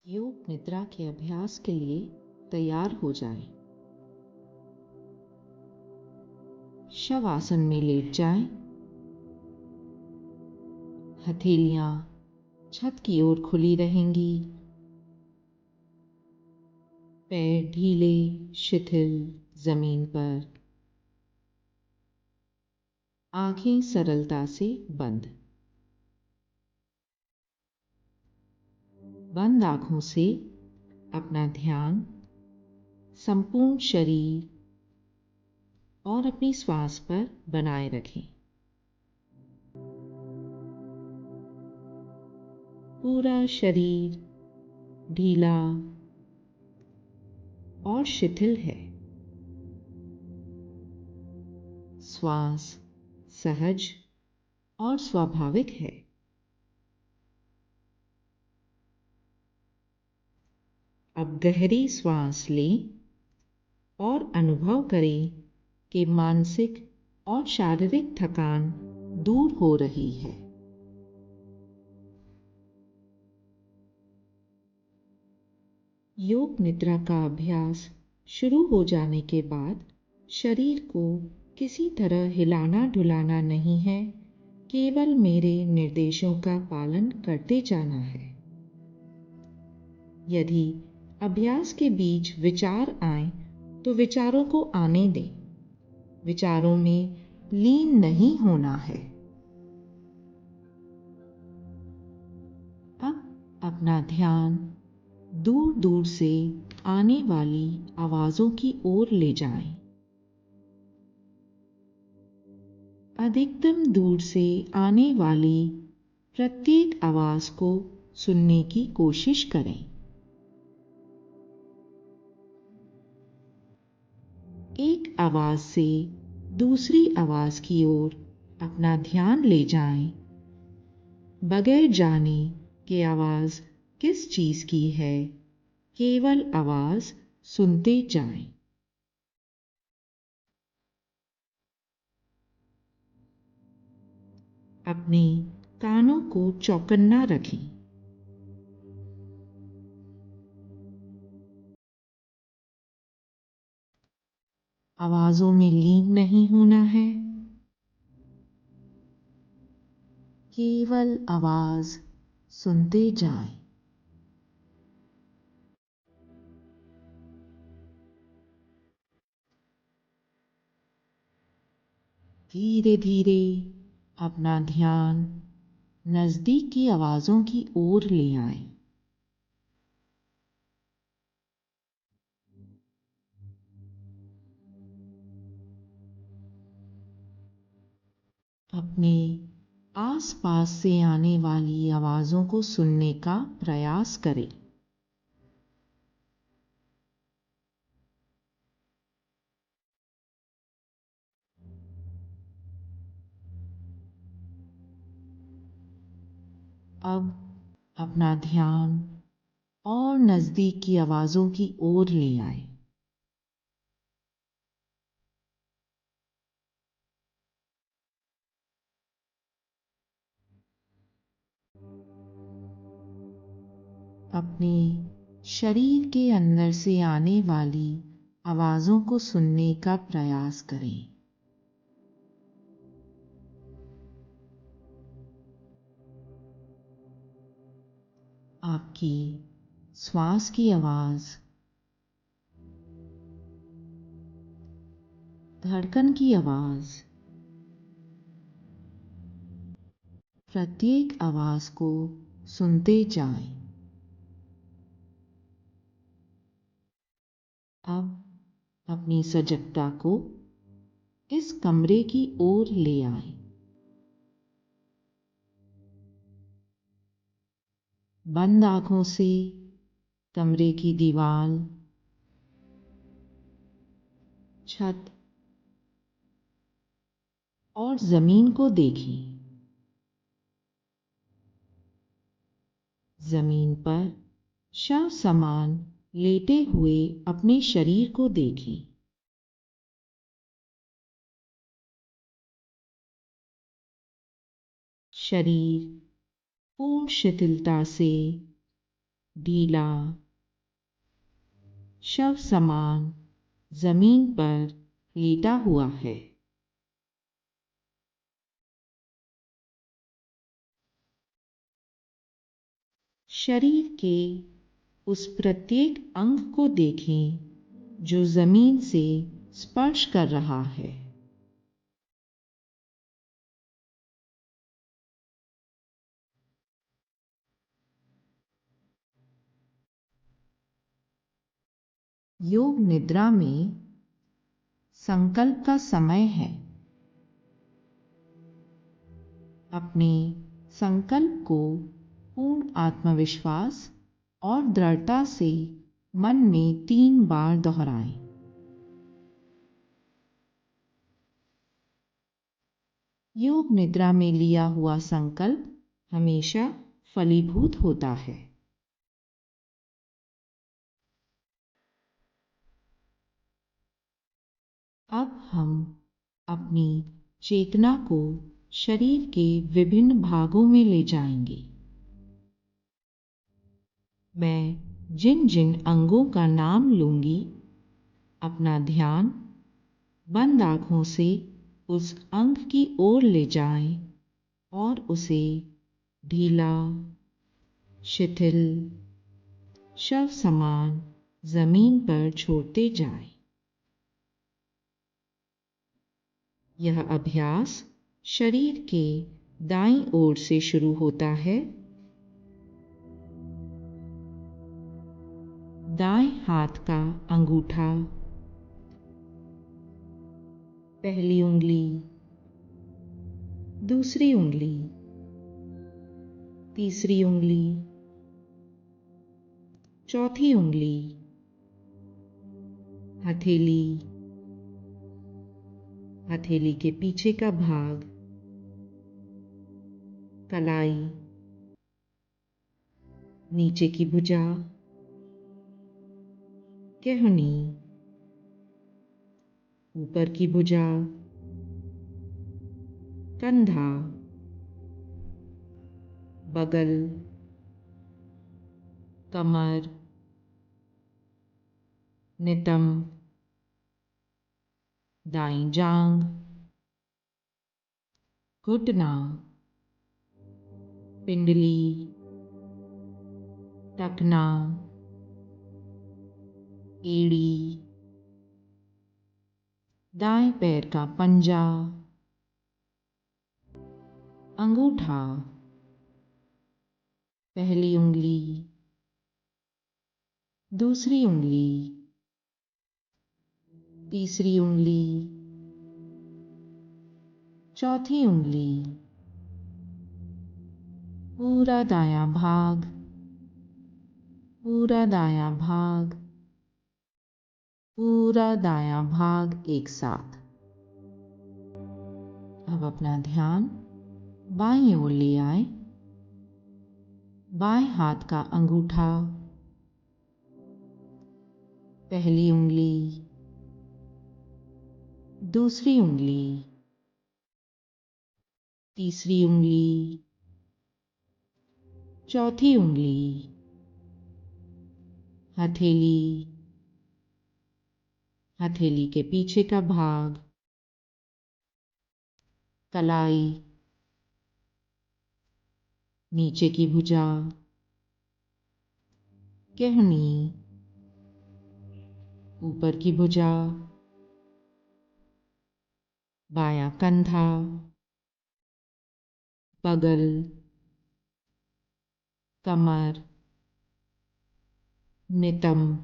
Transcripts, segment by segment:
योग निद्रा के अभ्यास के लिए तैयार हो जाएं। शवासन में लेट जाएं। हथेलियां छत की ओर खुली रहेंगी। पैर ढीले शिथिल जमीन पर। आंखें सरलता से बंद। बंद आंखों से अपना ध्यान संपूर्ण शरीर और अपनी श्वास पर बनाए रखें। पूरा शरीर ढीला और शिथिल है। श्वास सहज और स्वाभाविक है। अब गहरी श्वास लें और अनुभव करें कि मानसिक और शारीरिक थकान दूर हो रही है। योग निद्रा का अभ्यास शुरू हो जाने के बाद शरीर को किसी तरह हिलाना डुलाना नहीं है, केवल मेरे निर्देशों का पालन करते जाना है। यदि अभ्यास के बीच विचार आए तो विचारों को आने दें। विचारों में लीन नहीं होना है। अब अपना ध्यान दूर दूर से आने वाली आवाजों की ओर ले जाएं। अधिकतम दूर से आने वाली प्रत्येक आवाज को सुनने की कोशिश करें। एक आवाज से दूसरी आवाज की ओर अपना ध्यान ले जाएं, बगैर जाने कि आवाज किस चीज की है। केवल आवाज सुनते जाएं। अपने कानों को चौकन्ना रखें। आवाजों में लीन नहीं होना है। केवल आवाज सुनते जाएं। धीरे धीरे अपना ध्यान नजदीक की आवाजों की ओर ले आएं। अपने आसपास से आने वाली आवाजों को सुनने का प्रयास करें। अब अपना ध्यान और नजदीक की आवाजों की ओर ले आए। अपने शरीर के अंदर से आने वाली आवाजों को सुनने का प्रयास करें। आपकी श्वास की आवाज, धड़कन की आवाज, प्रत्येक आवाज को सुनते जाएं। अब अपनी सजगता को इस कमरे की ओर ले आएं। बंद आंखों से कमरे की दीवार, छत और जमीन को देखें। जमीन पर शव समान लेटे हुए अपने शरीर को देखें। शरीर पूर्ण शिथिलता से ढीला, शव समान जमीन पर लेटा हुआ है। शरीर के उस प्रत्येक अंग को देखें जो जमीन से स्पर्श कर रहा है। योग निद्रा में संकल्प का समय है। अपने संकल्प को पूर्ण आत्मविश्वास और दृढ़ता से मन में 3 बार दोहराएं। योग निद्रा में लिया हुआ संकल्प हमेशा फलीभूत होता है। अब हम अपनी चेतना को शरीर के विभिन्न भागों में ले जाएंगे। मैं जिन जिन अंगों का नाम लूंगी, अपना ध्यान बंद आंखों से उस अंग की ओर ले जाएं और उसे ढीला, शिथिल, शव समान जमीन पर छोड़ते जाएं। यह अभ्यास शरीर के दाईं ओर से शुरू होता है। दाएं हाथ का अंगूठा, पहली उंगली, दूसरी उंगली, तीसरी उंगली, चौथी उंगली, हथेली, हथेली के पीछे का भाग, कलाई, नीचे की भुजा, केहनी, ऊपर की भुजा, कंधा, बगल, कमर, नितंब, दाईं जांघ, घुटना, पिंडली, टखना, एड़ी, दाएं पैर का पंजा, अंगूठा, पहली उंगली, दूसरी उंगली, तीसरी उंगली, चौथी उंगली, पूरा दायां भाग, पूरा दायां भाग, पूरा दायां भाग एक साथ। अब अपना ध्यान बाईं ओर ले आए। बाएं हाथ का अंगूठा, पहली उंगली, दूसरी उंगली, तीसरी उंगली, चौथी उंगली, हथेली, हथेली के पीछे का भाग, कलाई, नीचे की भुजा, केहनी, ऊपर की भुजा, बायां कंधा, बगल, कमर, नितंब,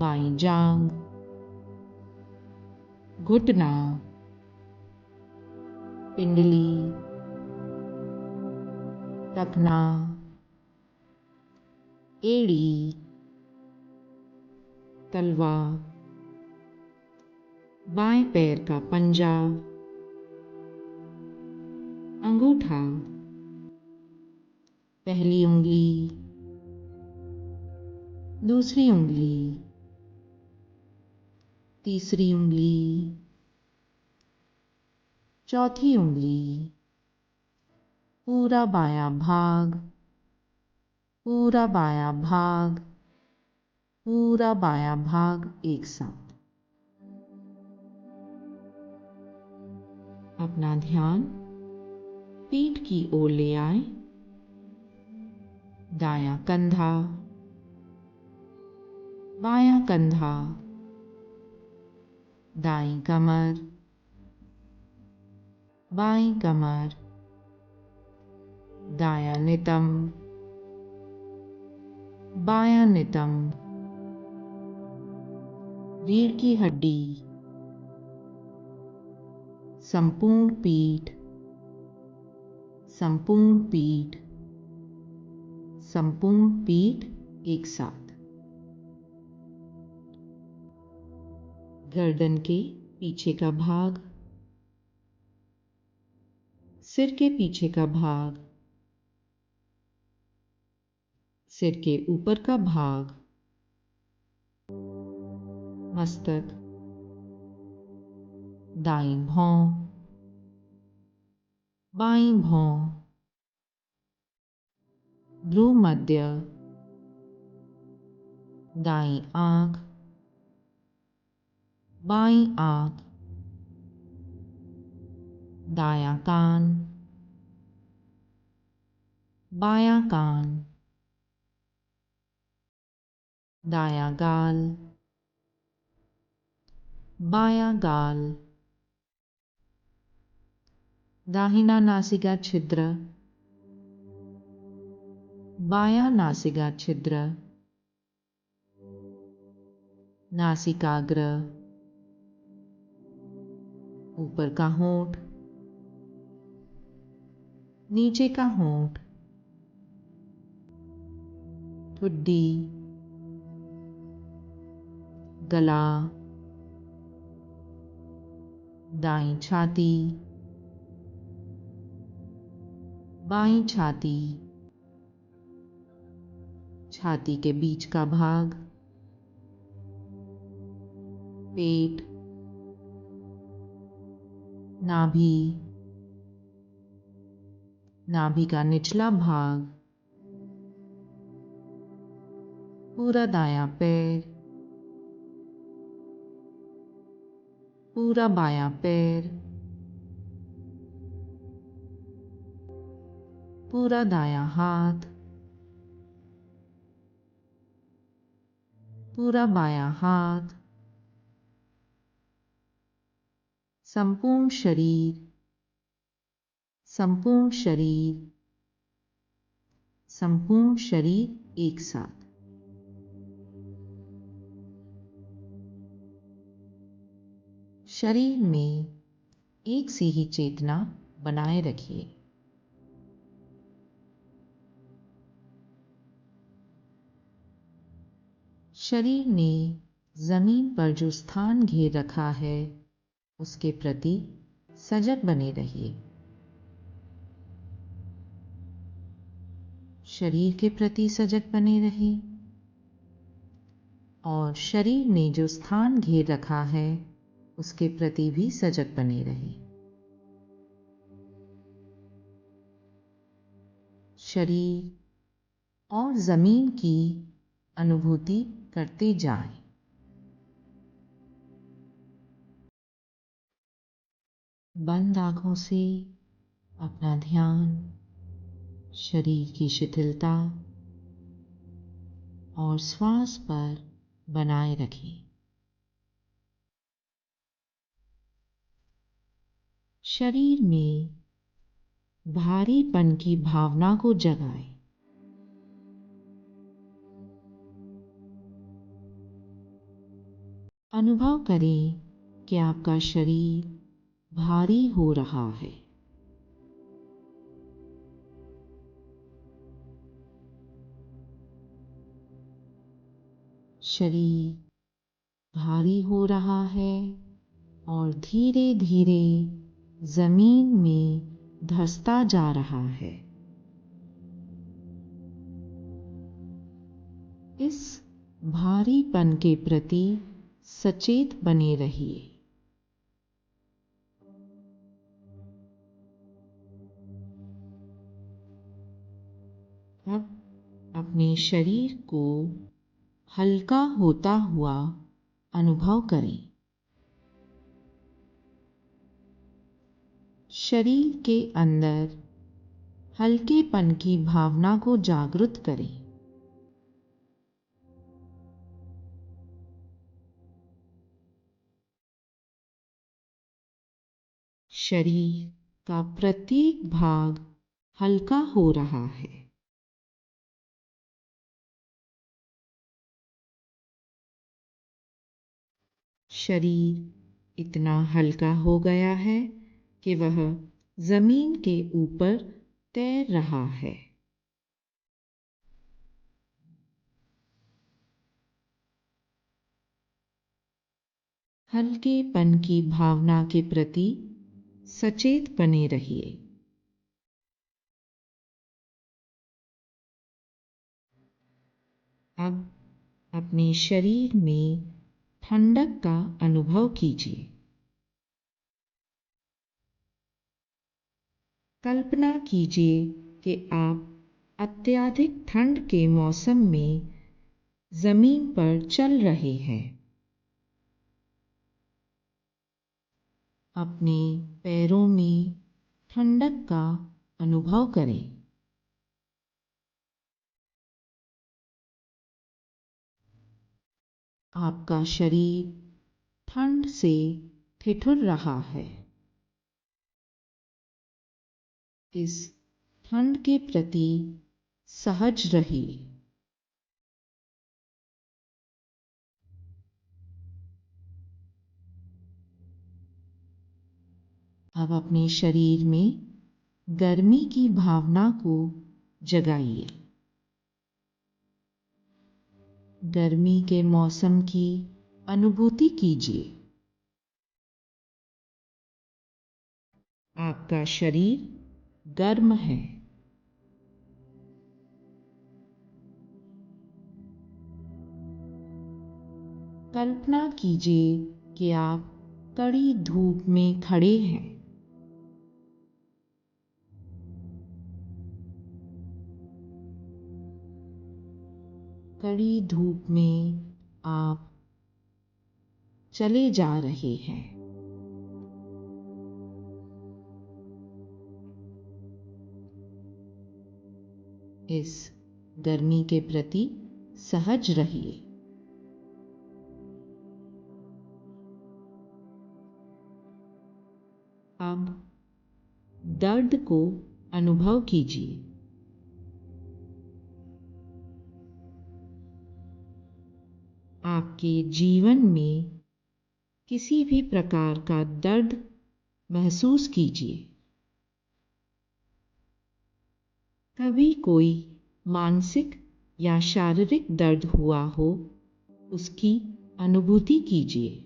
बाईं जांघ, घुटना, पिंडली, टखना, एड़ी, तलवा, बाएं पैर का पंजा, अंगूठा, पहली उंगली, दूसरी उंगली, तीसरी उंगली, चौथी उंगली, पूरा बायां भाग, पूरा बायां भाग, पूरा बायां भाग एक साथ। अपना ध्यान पीठ की ओर ले आए। दायां कंधा, बायां कंधा, दाईं कमर, बाईं कमर, दायां नितंब, बायां नितंब, रीढ़ की हड्डी, संपूर्ण पीठ, संपूर्ण पीठ, संपूर्ण पीठ एक साथ। गर्दन के पीछे का भाग, सिर के पीछे का भाग, सिर के ऊपर का भाग, मस्तक, दाईं भौं, बाईं भौं, भ्रू मध्य, दाईं आंख, बाईं आंख, दायां कान, बायां कान, दायां गाल, बायां गाल, दाहिना नासिका छिद्र, बायां नासिका छिद्र, नासिकाग्र, ऊपर का होंठ, नीचे का होंठ, ठुड्डी, गला, दाईं छाती, बाईं छाती, छाती के बीच का भाग, पेट, नाभि, नाभि का निचला भाग, पूरा दायां पैर, पूरा बायां पैर, पूरा दायां हाथ, पूरा बायां हाथ, संपूर्ण शरीर, संपूर्ण शरीर, संपूर्ण शरीर एक साथ। शरीर में एक सी ही चेतना बनाए रखिए। शरीर ने जमीन पर जो स्थान घेर रखा है उसके प्रति सजग बने रहिए। शरीर के प्रति सजग बने रहिए और शरीर ने जो स्थान घेर रखा है उसके प्रति भी सजग बने रहिए। शरीर और जमीन की अनुभूति करते जाएं। बंद आंखों से अपना ध्यान शरीर की शिथिलता और श्वास पर बनाए रखें। शरीर में भारीपन की भावना को जगाएं। अनुभव करें कि आपका शरीर भारी हो रहा है। शरीर भारी हो रहा है और धीरे धीरे जमीन में धंसता जा रहा है। इस भारीपन के प्रति सचेत बने रहिए। अब अपने शरीर को हल्का होता हुआ अनुभव करें। शरीर के अंदर हल्केपन की भावना को जागृत करें। शरीर का प्रत्येक भाग हल्का हो रहा है। शरीर इतना हल्का हो गया है कि वह जमीन के ऊपर तैर रहा है। हल्केपन की भावना के प्रति सचेत बने रहिए। अब अपने शरीर में ठंडक का अनुभव कीजिए। कल्पना कीजिए कि आप अत्यधिक ठंड के मौसम में जमीन पर चल रहे हैं। अपने पैरों में ठंडक का अनुभव करें। आपका शरीर ठंड से ठिठुर रहा है। इस ठंड के प्रति सहज रहिए। अब अपने शरीर में गर्मी की भावना को जगाइए। गर्मी के मौसम की अनुभूति कीजिए। आपका शरीर गर्म है। कल्पना कीजिए कि आप कड़ी धूप में खड़े हैं। कड़ी धूप में आप चले जा रहे हैं। इस गर्मी के प्रति सहज रहिए। अब दर्द को अनुभव कीजिए। आपके जीवन में किसी भी प्रकार का दर्द महसूस कीजिए। कभी कोई मानसिक या शारीरिक दर्द हुआ हो, उसकी अनुभूति कीजिए।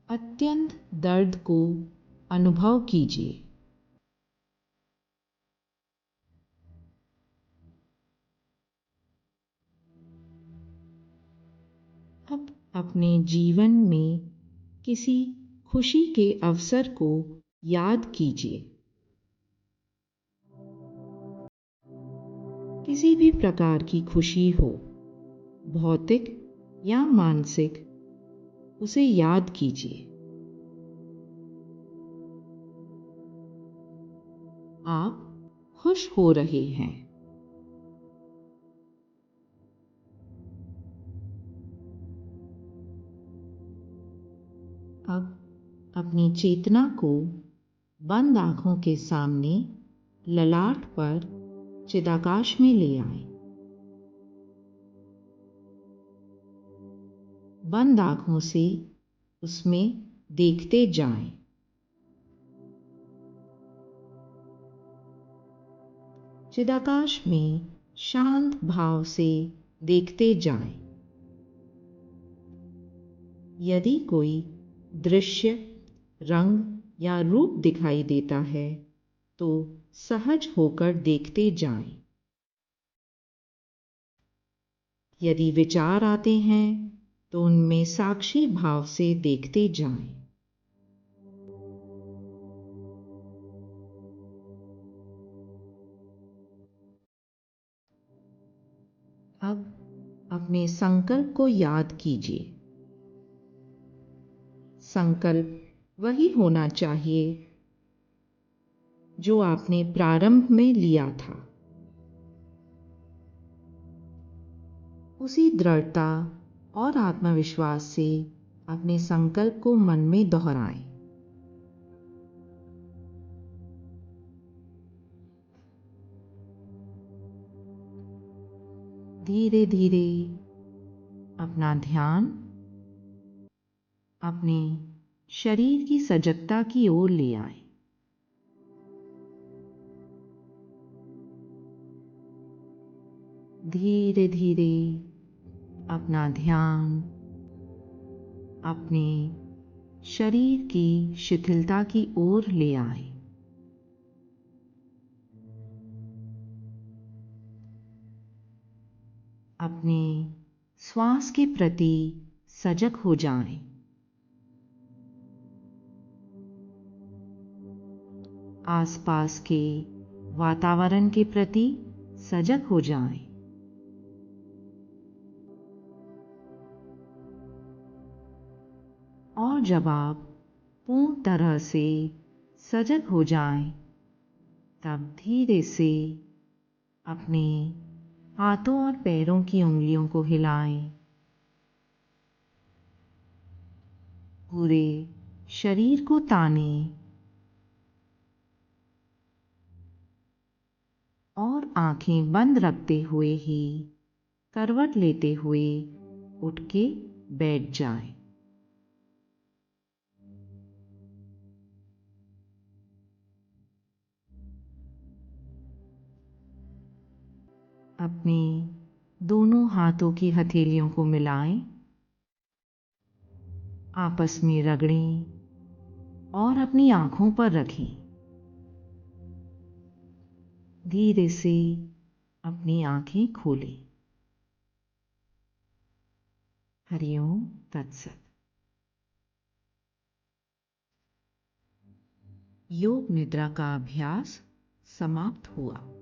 अत्यंत दर्द को अनुभव कीजिए। अब अपने जीवन में किसी खुशी के अवसर को याद कीजिए। किसी भी प्रकार की खुशी हो, भौतिक या मानसिक, उसे याद कीजिए। आप खुश हो रहे हैं। अब अपनी चेतना को बंद आंखों के सामने ललाट पर चिदाकाश में ले आए। बंद आंखों से उसमें देखते जाएं। चिदाकाश में शांत भाव से देखते जाएं। यदि कोई दृश्य, रंग या रूप दिखाई देता है तो सहज होकर देखते जाएं। यदि विचार आते हैं तो उनमें साक्षी भाव से देखते जाएं। अब अपने संकल्प को याद कीजिए। संकल्प वही होना चाहिए जो आपने प्रारंभ में लिया था। उसी दृढ़ता और आत्मविश्वास से अपने संकल्प को मन में दोहराएं। धीरे धीरे अपना ध्यान अपने शरीर की सजगता की ओर ले आए। धीरे धीरे अपना ध्यान अपने शरीर की शिथिलता की ओर ले आए। अपने श्वास के प्रति सजग हो जाएं। आसपास के वातावरण के प्रति सजग हो जाएं। और जब आप पूर्ण तरह से सजग हो जाएं, तब धीरे से अपने हाथों और पैरों की उंगलियों को हिलाएं। पूरे शरीर को तानें और आंखें बंद रखते हुए ही करवट लेते हुए उठ के बैठ जाएं। अपने दोनों हाथों की हथेलियों को मिलाएं, आपस में रगड़ें और अपनी आंखों पर रखें। धीरे से अपनी आंखें खोलें। हरिओम तत्सत। योग निद्रा का अभ्यास समाप्त हुआ।